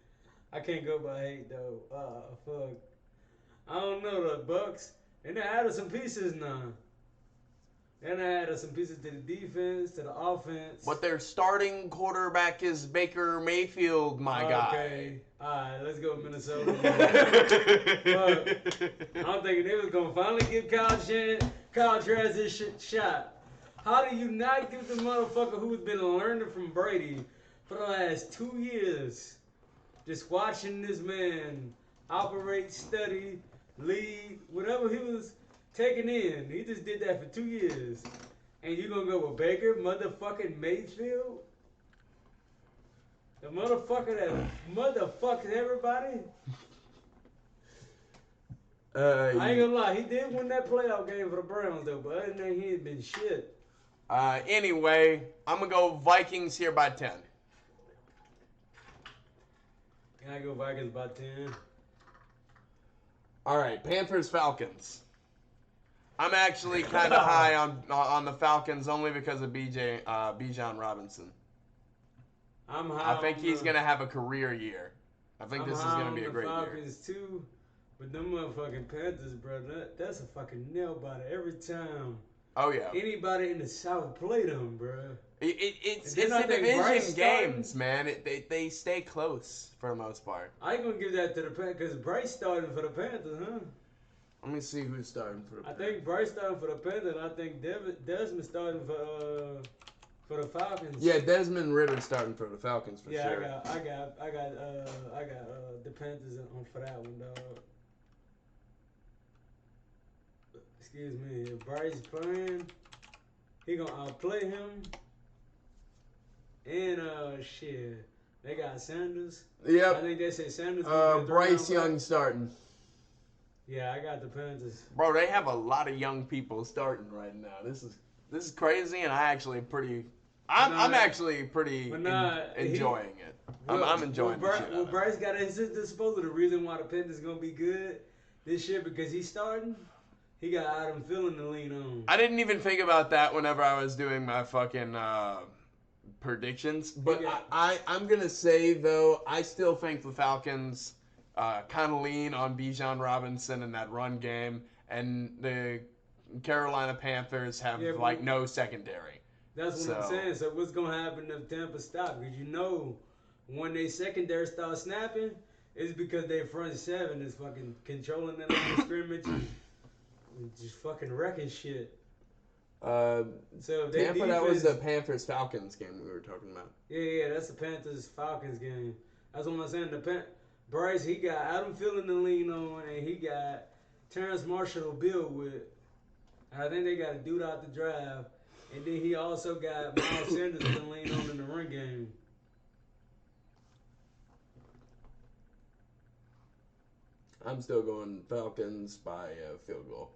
B: I can't go by hate though. Fuck. I don't know the Bucks. And they added some pieces now. And they added some pieces to the defense, to the offense.
A: But their starting quarterback is Baker Mayfield, my guy.
B: Okay. Alright, let's go Minnesota. I'm thinking they was gonna finally give Kyle Trask this shot. How do you not give the motherfucker who's been learning from Brady for the last 2 years? Just watching this man operate, study, lead, whatever he was taking in. He just did that for 2 years. And you gonna go with Baker motherfucking Mayfield? The motherfucker that motherfucks everybody? I ain't gonna lie, he did win that playoff game for the Browns though, but other than that, he ain't been shit.
A: Anyway, I'm gonna go Vikings here by 10.
B: Can I go Vikings by 10?
A: All right, Panthers Falcons. I'm actually kind of high on the Falcons only because of Bijan Robinson.
B: I'm high.
A: I think he's gonna have a career year. I think this is gonna be a great year.
B: Falcons too, but them motherfucking Panthers, bro, that's a fucking nail biter every time.
A: Oh yeah.
B: Anybody in the South play them, bro.
A: It's the division games, man. They stay close for the most part.
B: I ain't gonna give that to the Panthers because Bryce starting for the Panthers, huh?
A: Let me see who's starting for the Panthers.
B: I think Bryce starting for the Panthers. And I think Desmond starting for the Falcons.
A: Yeah, Desmond Ritter starting for the Falcons for sure.
B: Yeah, I got the Panthers on for that one, dog. Excuse me. If Bryce playing, he gonna outplay him. And shit, they got Sanders.
A: Yep.
B: I think they say Sanders.
A: Bryce Young starting.
B: Yeah, I got the Panthers.
A: Bro, they have a lot of young people starting right now. This is crazy, and I'm actually pretty enjoying it. I'm enjoying the shit.
B: Well, Bryce got at his disposal. The reason why the Panthers gonna be good this year because he's starting. He got Adam Thielen to lean on.
A: I didn't even think about that whenever I was doing my fucking predictions. But I'm going to say, though, I still think the Falcons kind of lean on Bijan Robinson in that run game. And the Carolina Panthers have, no secondary.
B: That's what I'm saying. So what's going to happen if Tampa stop? Because when they secondary start snapping, it's because their front seven is fucking controlling the line of scrimmage. Just fucking wrecking shit.
A: So Tampa, that was the Panthers-Falcons game we were talking about.
B: Yeah, that's the Panthers-Falcons game. That's what I'm saying. Bryce, he got Adam Thielen to lean on, and he got Terrence Marshall to build with. And I think they got a dude out the drive. And then he also got Miles Sanders to lean on in the run game.
A: I'm still going Falcons by field goal.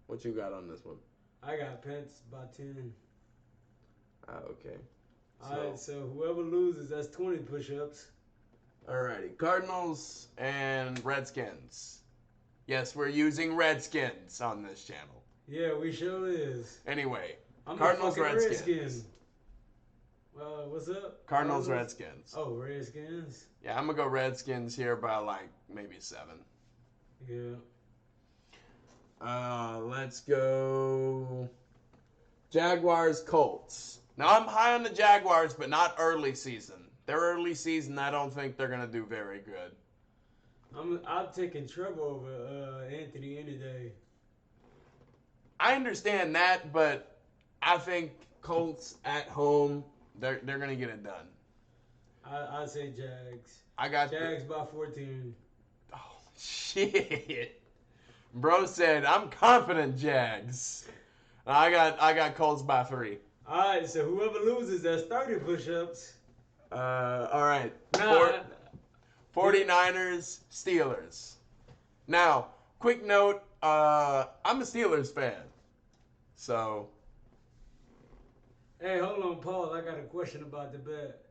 A: What you got on this one?
B: I got Panthers by 10.
A: Okay.
B: Alright, so whoever loses, that's 20 push-ups.
A: Alrighty. Cardinals and Redskins. Yes, we're using Redskins on this channel.
B: Yeah, we sure is.
A: Anyway,
B: I'm
A: Cardinals,
B: a
A: Redskins.
B: Redskin. What's up?
A: Cardinals, Redskins.
B: Oh, Redskins.
A: Yeah, I'm going to go Redskins here by maybe 7.
B: Yeah.
A: Let's go Jaguars, Colts. Now, I'm high on the Jaguars, but not early season. Their early season, I don't think they're going to do very good.
B: I'm taking Trevor over Anthony any day.
A: I understand that, but I think Colts at home, they're gonna get it done.
B: I say Jags.
A: I got
B: Jags by 14.
A: oh shit. Bro said I'm confident Jags. I got Colts by 3.
B: All right, so whoever loses, that's 30 push-ups.
A: All right.
B: Nah,
A: 49ers, Steelers. Now, quick note, I'm a Steelers fan. So,
B: hey, hold on, Paul. I got a question about the bet.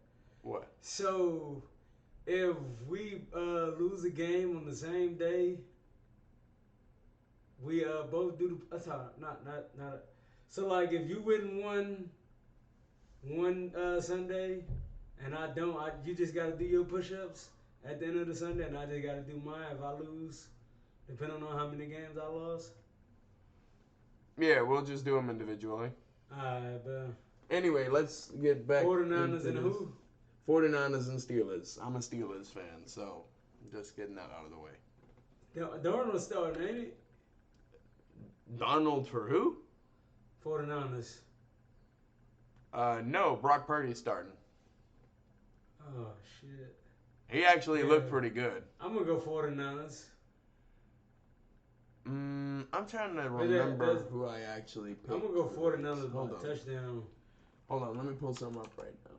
A: what?
B: So, if we lose a game on the same day, we both do the. Sorry, not. So, like, if you win one Sunday, and I don't, you just got to do your push-ups at the end of the Sunday, and I just got to do mine if I lose, depending on how many games I lost.
A: Yeah, we'll just do them individually.
B: Alright, but
A: Anyway, let's get back
B: 49ers
A: into
B: and
A: this.
B: who?
A: 49ers and Steelers. I'm a Steelers fan, so just getting that out of the way.
B: Darnold starting, ain't it?
A: Donald for who?
B: 49ers.
A: No, Brock Purdy's starting.
B: Oh, shit.
A: He actually
B: Yeah.
A: looked pretty good.
B: I'm going to go 49ers.
A: I'm trying to
B: that-
A: remember
B: that's-
A: who I actually picked.
B: I'm going to go
A: for this.
B: 49ers by
A: Hold
B: a
A: on.
B: touchdown.
A: Hold on, let me pull some up right now.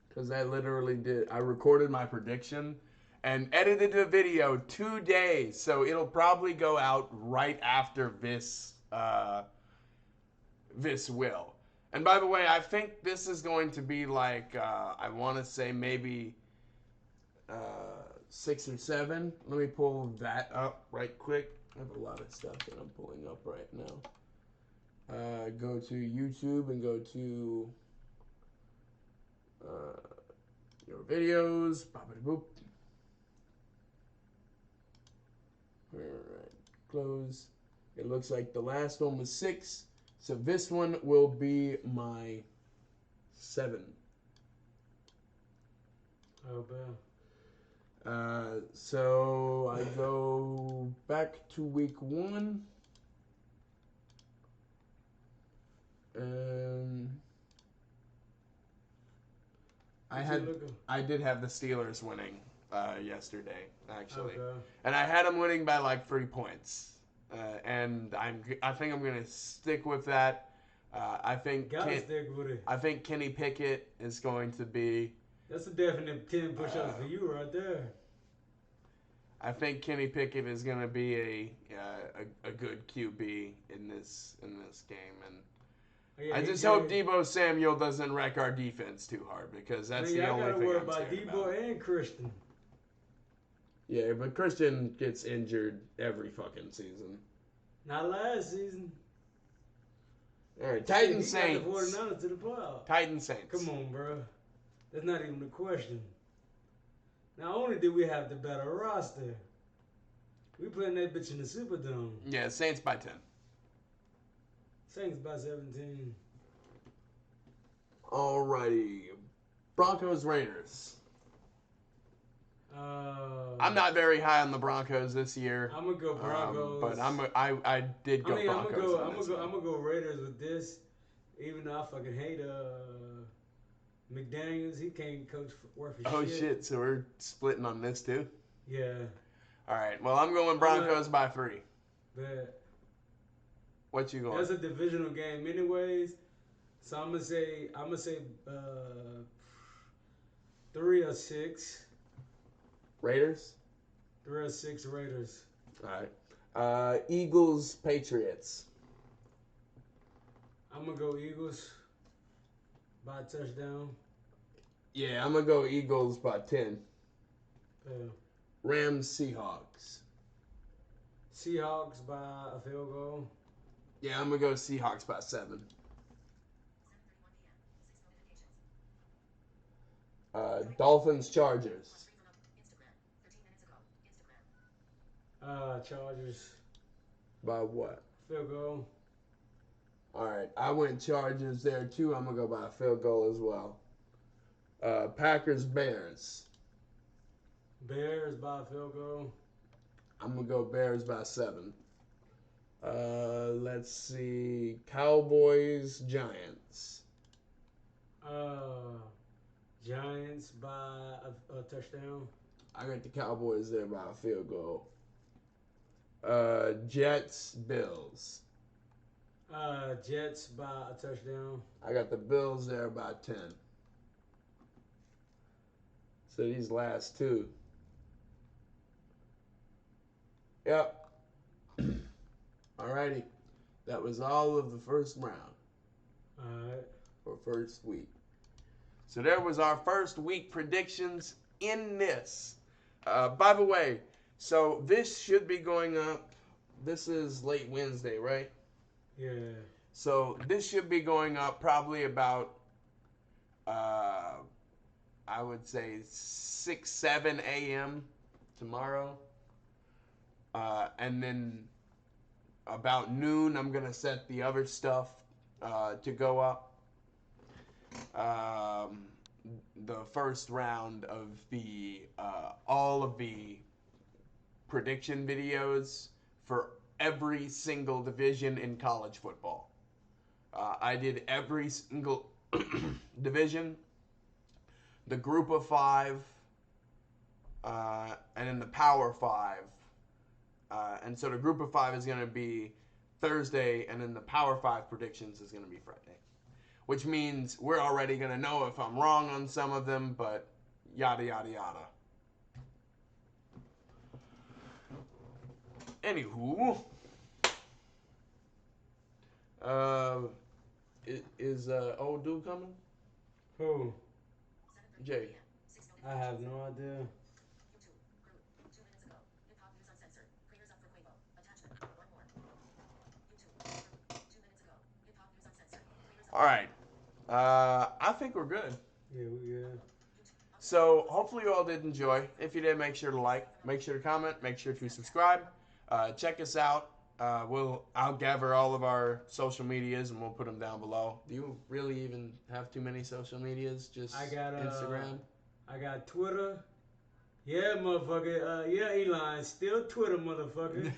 A: Because I literally did. I recorded my prediction and edited the video 2 days. So it'll probably go out right after this will. And by the way, I think this is going to be like, I want to say maybe 6 or 7. Let me pull that up right quick. I have a lot of stuff that I'm pulling up right now. Go to YouTube and go to your videos. Boop. Alright, close. It looks like the last one was 6. So this one will be my 7.
B: Oh, bad.
A: So I go back to week 1. I did have the Steelers winning yesterday, actually,
B: Okay.
A: and I had them winning by like 3 points, and I think I'm gonna stick with that. I think
B: Gotta stick with it.
A: I think Kenny Pickett is going to be.
B: That's a definite 10 push-ups for you right there.
A: I think Kenny Pickett is going to be a good QB in this game, and
B: Yeah,
A: I just hope Deebo Samuel doesn't wreck our defense too hard because that's the only thing I'm
B: about
A: scared
B: Debo
A: about.
B: and Christian.
A: Yeah, but Christian gets injured every fucking season.
B: Not last season.
A: All right, Titans
B: He
A: Saints.
B: got the 49ers to the playoffs.
A: Titans Saints.
B: Come on, bro. That's not even a question. Not only did we have the better roster, we playing that bitch in the Superdome.
A: Yeah, Saints by 10.
B: Saints by 17.
A: Alrighty, Broncos Raiders. I'm not very high on the Broncos this year.
B: I'm gonna go Broncos,
A: but I did go Broncos.
B: I'm gonna go Raiders with this, even though I fucking hate McDaniels. He can't coach worth a shit.
A: Oh shit! So we're splitting on this too.
B: Yeah,
A: All right. Well, I'm going Broncos by 3.
B: but
A: What you going?
B: that's a divisional game, anyways. So I'm gonna say 3 or 6.
A: Raiders.
B: 3 or 6 Raiders.
A: All right. Eagles Patriots.
B: I'm gonna go Eagles by a touchdown.
A: Yeah, I'm gonna go Eagles by 10.
B: Yeah.
A: Rams Seahawks.
B: Seahawks by a field goal.
A: Yeah, I'm gonna go Seahawks by 7. Dolphins Chargers.
B: Chargers
A: By what?
B: field goal.
A: All right, I went Chargers there too. I'm gonna go by a field goal as well. Packers Bears.
B: Bears by a field goal.
A: I'm gonna go Bears by 7. Let's see, Cowboys Giants.
B: Giants by a touchdown.
A: I got the Cowboys there by a field goal. Jets Bills.
B: Jets by a touchdown.
A: I got the Bills there by 10. So these last two. Yep. Alrighty. That was all of the first round.
B: Alright.
A: For first week. So there was our first week predictions in this. By the way, so this should be going up. This is late Wednesday, right?
B: Yeah.
A: So this should be going up probably about, I would say 6, 7 a.m. tomorrow. And then about noon, I'm going to set the other stuff to go up. The first round of the all of the prediction videos for every single division in college football. I did every single division, the group of 5, and then the power 5. And so the group of 5 is going to be Thursday, and then the power 5 predictions is going to be Friday. Which means we're already going to know if I'm wrong on some of them, but yada, yada, yada. Anywho, is old dude coming?
B: Who?
A: Jay.
B: I have no idea.
A: All right. I think we're good.
B: Yeah, we good.
A: So hopefully you all did enjoy. If you did, make sure to like, make sure to comment, make sure to subscribe. Check us out. I'll gather all of our social medias and we'll put them down below. Do you really even have too many social medias? Just
B: I got
A: Instagram.
B: I got Twitter. Yeah, motherfucker. Yeah, Elon, still Twitter, motherfucker.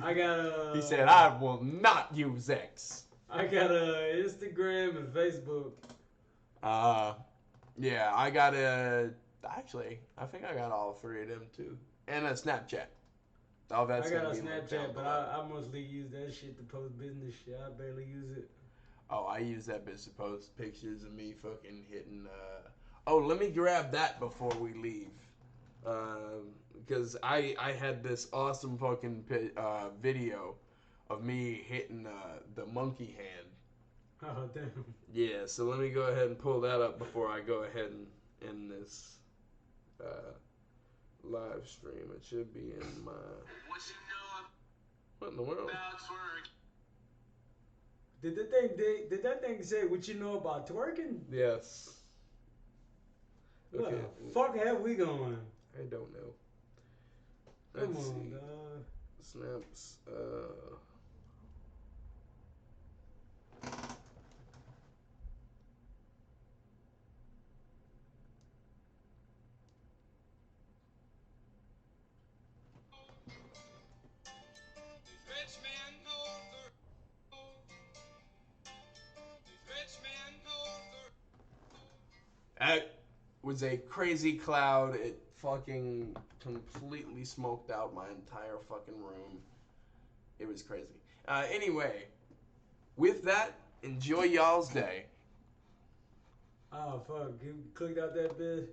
B: I got
A: He said I will not use X.
B: I got Instagram and Facebook.
A: Yeah, I got actually, I think I got all 3 of them too, and a Snapchat. Oh, that's
B: I got a
A: gonna be linked down
B: Snapchat, but
A: below.
B: I mostly use that shit to post business shit. I barely use it.
A: Oh, I use that bitch to post pictures of me fucking hitting. Oh, let me grab that before we leave, because I had this awesome fucking video of me hitting the monkey hand.
B: Oh, damn.
A: Yeah, so let me go ahead and pull that up before I go ahead and end this live stream. It should be in my... What in the world?
B: Did that thing say what you know about twerking?
A: Yes.
B: What
A: Okay.
B: the fuck have we going?
A: I don't know.
B: Come
A: Let's
B: on,
A: see.
B: dog.
A: Snaps. That was a crazy cloud. It fucking completely smoked out my entire fucking room. It was crazy. Anyway, with that, enjoy y'all's day.
B: Oh fuck! You clicked out that bitch.